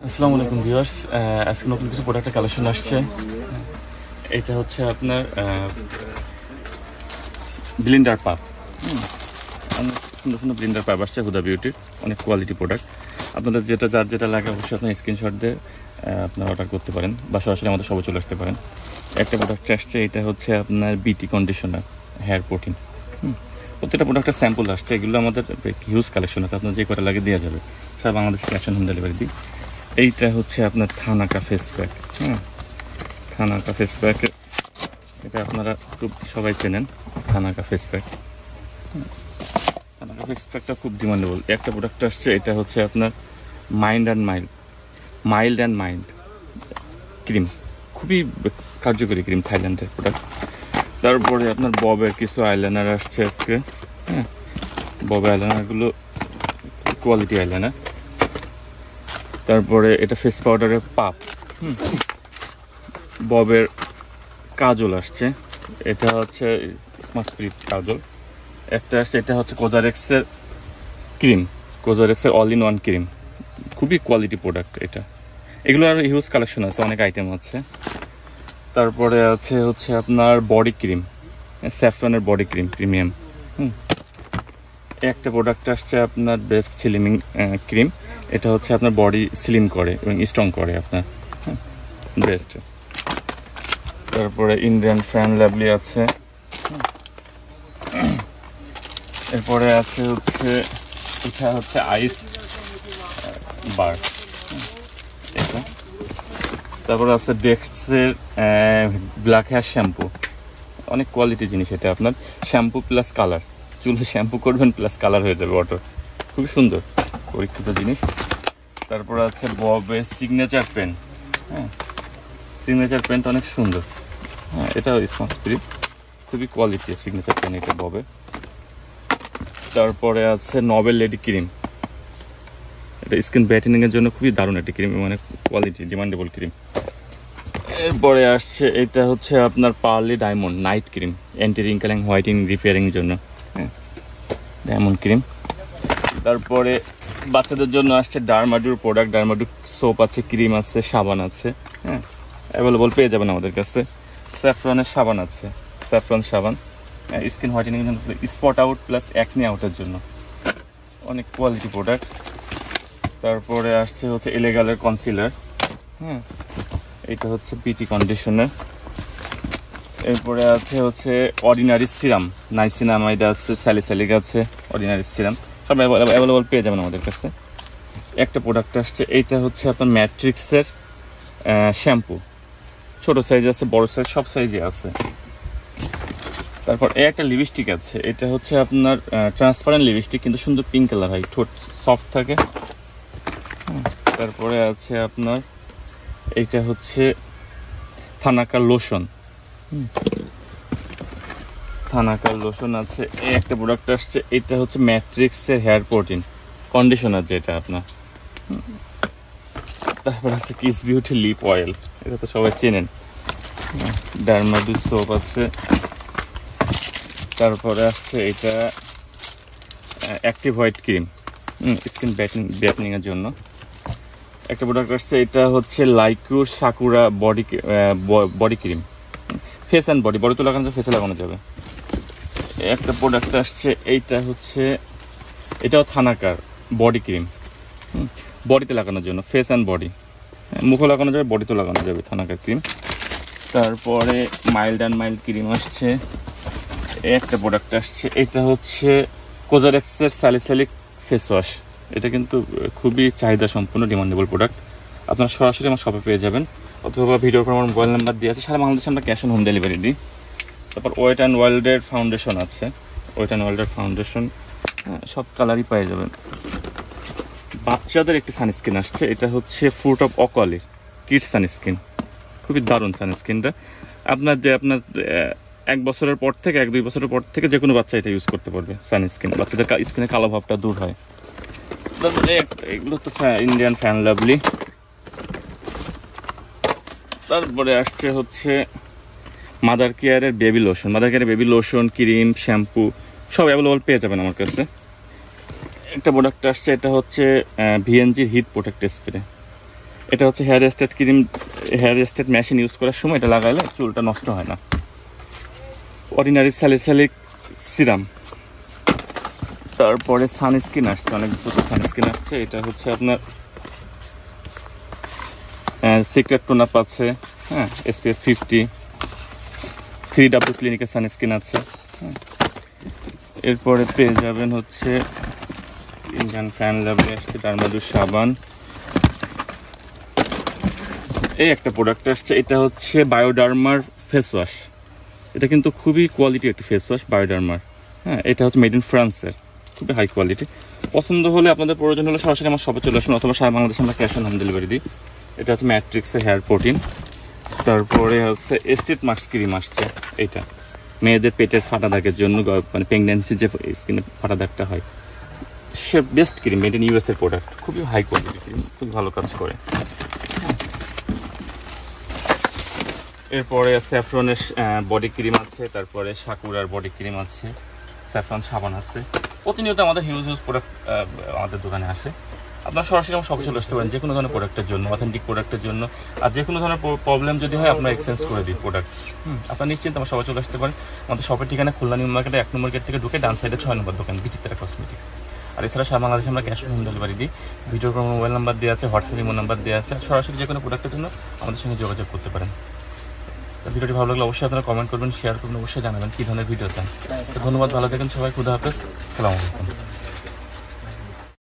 আসসালামু আলাইকুম ভিউয়ার্স, আজকে নতুন কিছু প্রোডাক্টের কালেকশন আসছে। এটা হচ্ছে আপনার ব্লেন্ডার পাপ। অনেক সুন্দর সুন্দর ব্লেন্ডার পাপ আসছে হুদা বিউটির, অনেক কোয়ালিটি প্রোডাক্ট। আপনাদের যার যেটা লাগে অবশ্যই আপনার স্ক্রিনশট দিয়ে আপনারা অর্ডার করতে পারেন বা সরাসরি আমাদের সবাই চলে আসতে পারেন। একটা প্রোডাক্ট আসছে, এটা হচ্ছে আপনার বিটি কন্ডিশনার হেয়ার প্রোটিন। প্রত্যেকটা প্রোডাক্টের স্যাম্পল আসছে, এগুলো আমাদের হিউজ কালেকশন আছে, আপনার যে কটা লাগে দেওয়া যাবে। সারা বাংলাদেশে ক্যাশ অন হোম ডেলিভারি দিই। এইটা হচ্ছে আপনার thanaka face pack. Thanaka face pack, এটা আপনারা খুব সবাই চেনেন। Thanaka face pack, thanaka face প্যাকটা খুব ডিমান্ডেবল। একটা প্রোডাক্ট আসছে, এটা হচ্ছে আপনার মাইল্ড অ্যান্ড মাইল্ড ক্রিম, খুবই কার্যকরী ক্রিম, থাইল্যান্ডের প্রোডাক্ট। তারপরে আপনার ববের কিছু আইলাইনার আসছে আজকে। ববের আইলাইনারগুলো কোয়ালিটি আইলাইনার। তারপরে এটা ফেস পাউডারের পাপ। ববের কাজল আসছে, এটা হচ্ছে স্মার্ট স্পিরিট কাজল। একটা আসছে, এটা হচ্ছে কোজারেক্সের ক্রিম, কোজারেক্সের অল ইন ওয়ান ক্রিম, খুবই কোয়ালিটি প্রোডাক্ট এটা। এগুলো আর হিউজ কালেকশন আছে, অনেক আইটেম আছে। তারপরে আছে হচ্ছে আপনার বডি ক্রিম, স্যাফরনের বডি ক্রিম প্রিমিয়াম। একটা প্রোডাক্ট আসছে আপনার বেস্ট স্লিমিং ক্রিম, এটা হচ্ছে আপনার বডি স্লিম করে এবং স্ট্রং করে আপনার বেস্ট। তারপরে ইন্ডিয়ান ফ্যান লাভলি আছে। এরপরে আছে হচ্ছে, এটা হচ্ছে আইস বার এটা। তারপরে আছে ডেক্সের ব্ল্যাক হেয়ার শ্যাম্পু, অনেক কোয়ালিটি জিনিস এটা। আপনার শ্যাম্পু প্লাস কালার, চুলে শ্যাম্পু করবেন প্লাস কালার হয়ে যাবে ওয়াটার, খুবই সুন্দর পরীক্ষিত জিনিস। তারপরে আছে ববের সিগনেচার পেন। সিগনেচার পেনটা অনেক সুন্দর। এটা স্মার্ট স্পিরিট, খুবই কোয়ালিটি সিগনেচার পেন এটা ববে। তারপরে আছে নবেল লেডি ক্রিম, এটা স্কিন ব্রাইটেনিংয়ের জন্য খুবই দারুণ একটি ক্রিম, মানে কোয়ালিটি ডিমান্ডেবল ক্রিম। এরপরে আসছে, এটা হচ্ছে আপনার pearly diamond night cream, anti wrinkling whitening repairing জন্য ডায়মন্ড ক্রিম। তারপরে বাচ্চাদের জন্য আসছে ডারমাডুর প্রোডাক্ট, ডারমাডুর সোপ আছে, ক্রিম আছে, সাবান আছে। অ্যাভেলেবল পেয়ে যাবেন আমাদের কাছে। স্যাফরনের সাবান আছে, স্যাফরন সাবান স্কিন হোয়াইটেনিংয়ের জন্য, স্পট আউট প্লাস অ্যাকনি আউটের জন্য, অনেক কোয়ালিটি প্রোডাক্ট। তারপরে আসছে হচ্ছে এলেগালের কনসিলার, এটা হচ্ছে বিটি কন্ডিশনার। এরপরে আছে হচ্ছে অর্ডিনারি সিরাম, নাইসিনামাইড আছে, স্যালিসাইলিক আছে, অর্ডিনারি সিরাম সব অ্যাভেলেবল পেয়ে যাবেন আমাদের কাছে। একটা প্রোডাক্ট আসছে, এইটা হচ্ছে আপনার ম্যাট্রিক্সের শ্যাম্পু, ছোট সাইজ আছে, বড় সাইজ, সব সাইজে আছে। তারপর একটা লিপস্টিক আছে, এটা হচ্ছে আপনার ট্রান্সপারেন্ট লিপস্টিক, কিন্তু সুন্দর পিঙ্ক কালার হয়, ঠোঁট সফট থাকে। তারপরে আছে আপনার, এইটা হচ্ছে থানাকার লোশন, থানাকার লোশন আছে। এই একটা প্রোডাক্ট আসছে, এটা হচ্ছে ম্যাট্রিক্সের হেয়ার প্রোটিন কন্ডিশনার, যেটা আপনার। তারপর আছে কিস বিউটি লিপ অয়েল, এটা তো সবাই চেনেন। ডারমাডু সোপ আছে। তারপরে আসছে এটা অ্যাক্টিভ হোয়াইট ক্রিম, স্কিন ব্রাইটেনিংয়ের জন্য। একটা প্রোডাক্ট আসছে, এটা হচ্ছে লাইকুর Sakura body cream, face and body, বডিতে লাগানো যাবে, ফেসে লাগানো যাবে। একটা প্রোডাক্ট আসছে, এইটা হচ্ছে, এটাও থানাকার বডি ক্রিম, বডিতে লাগানোর জন্য, ফেস অ্যান্ড বডি, মুখে লাগানো যাবে, বডিতেও লাগানো যাবে, থানাকার ক্রিম। তারপরে মাইল্ড অ্যান্ড মাইল্ড ক্রিম আসছে। একটা প্রোডাক্ট আসছে, এটা হচ্ছে কোজারেক্সের স্যালিসাইলিক ফেস ওয়াশ, এটা কিন্তু খুবই চাহিদা সম্পন্ন ডিমান্ডেবল প্রোডাক্ট। আপনারা সরাসরি আমার শপে পেয়ে যাবেন, অথবা ভিডিওর পর আমার মোবাইল নাম্বার দিয়ে আছে, সারা বাংলাদেশে আমরা ক্যাশ অন হোম ডেলিভারি দিই। তারপর ওয়েট অ্যান্ড ওয়াইল্ডের ফাউন্ডেশন আছে, ওয়েট অ্যান্ড ওয়াইল্ডের ফাউন্ডেশন সব কালারই পেয়ে যাবেন। বাচ্চাদের একটি সানস্ক্রিন আসছে, এটা হচ্ছে ফ্রুট অফ অকলির কিডস সানস্ক্রিন, খুবই দারুণ সানস্ক্রিনটা। আপনার 1 বছরের পর থেকে 1-2 বছরের পর থেকে যে কোনো বাচ্চা এটা ইউজ করতে পারবে সানস্ক্রিন, বাচ্চাদের স্কিনে কালো ভাবটা দূর হয়। তারপরে এগুলো তো ইন্ডিয়ান ফ্যান লাভলি। তারপরে আসছে হচ্ছে মাদার কেয়ারের বেবি লোশন, মাদার কেয়ারের বেবি লোশন, ক্রিম, শ্যাম্পু সব অ্যাভেলেবল পেয়ে যাবেন আমার কাছে। একটা প্রোডাক্ট আসছে, এটা হচ্ছে ভিএনজির হিট প্রোটেক্ট স্প্রে, এটা হচ্ছে hair straight cream, hair straight machine use করার সময় এটা লাগাইলে চুলটা নষ্ট হয় না। Ordinary salicylic serum. তারপরে সানস্ক্রিন আসছে, অনেক প্রচুর সানস্ক্রিন আসছে। এটা হচ্ছে আপনার সিক্রেট টোনাপ আছে, হ্যাঁ, SPF 50, 3W ক্লিনিকের সানস্ক্রিন আছে, হ্যাঁ। এরপরে পেয়ে যাবেন হচ্ছে ইন্ডিয়ান ফ্যান ল্যাবে আসছে ডারমাডুর সাবান। এই একটা প্রোডাক্ট আসছে, এটা হচ্ছে বায়োডার্মার ফেস ওয়াশ। এটা কিন্তু খুবই কোয়ালিটি একটা ফেস ওয়াশ বায়োডার্মার, হ্যাঁ। এটা হচ্ছে মেড ইন ফ্রান্সের, খুবই হাই কোয়ালিটি। পছন্দ হলে আপনাদের প্রয়োজন হলে সরাসরি আমার শপে চলে আসবেন, অথবা সারা বাংলাদেশে আমরা ক্যাশ অন হোম ডেলিভারি দিই। এটা হচ্ছে ম্যাট্রিক্সের হেয়ার প্রোটিন। তারপরে হচ্ছে এস্টেট মাস্ক ক্রিম আসছে, এইটা মেয়েদের পেটের ফাটা দাগের জন্য, মানে প্রেগনেন্সি যে স্কিনে ফাটা দাগটা হয়, সে best cream, made in US এর প্রোডাক্ট, খুবই হাই কোয়ালিটি ক্রিম, খুবই ভালো কাজ করে। এরপরে স্যাফরনের বডি ক্রিম আছে, তারপরে সাকুরার বডি ক্রিম আছে, স্যাফরন সাবান আছে। প্রতিনিয়ত আমাদের হিউজ প্রোডাক্ট আমাদের দোকানে আসে। আপনারা সরাসরি আমার শপে চলে আসতে পারেন যে কোনো ধরনের প্রোডাক্টের জন্য, অথেন্টিক প্রোডাক্টের জন্য। আর যে কোনো ধরনের প্রবলেম যদি হয় আপনারা এক্সচেঞ্জ করে দিই প্রোডাক্ট। আপনারা নিশ্চিন্তে আমার শপে চলে আসতে পারেন। আমাদের শপের ঠিকানা খুলনা নিউ মার্কেটে 1 নম্বর গেট থেকে ঢুকে ডান সাইডে 6 নম্বর দোকান বিচিত্রা কসমেটিক্স। আর এছাড়া সারা বাংলাদেশে আমরা ক্যাশ অন হোম ডেলিভারি দিই। ভিডিওর পর মোবাইল নাম্বার দেওয়া আছে, হোয়াটসঅ্যাপ ইমো নাম্বার দেওয়া আছে। সরাসরি যে কোনো প্রোডাক্টের জন্য আমাদের সঙ্গে যোগাযোগ করতে পারেন। ভিডিওটি ভালো লাগলে অবশ্যই আপনারা কমেন্ট করবেন, শেয়ার করবেন, অবশ্যই জানাবেন কী ধরনের ভিডিও চান। তো ধন্যবাদ, ভালো থাকেন সবাই, খুদা হাফেজ, আসসালামু আলাইকুম।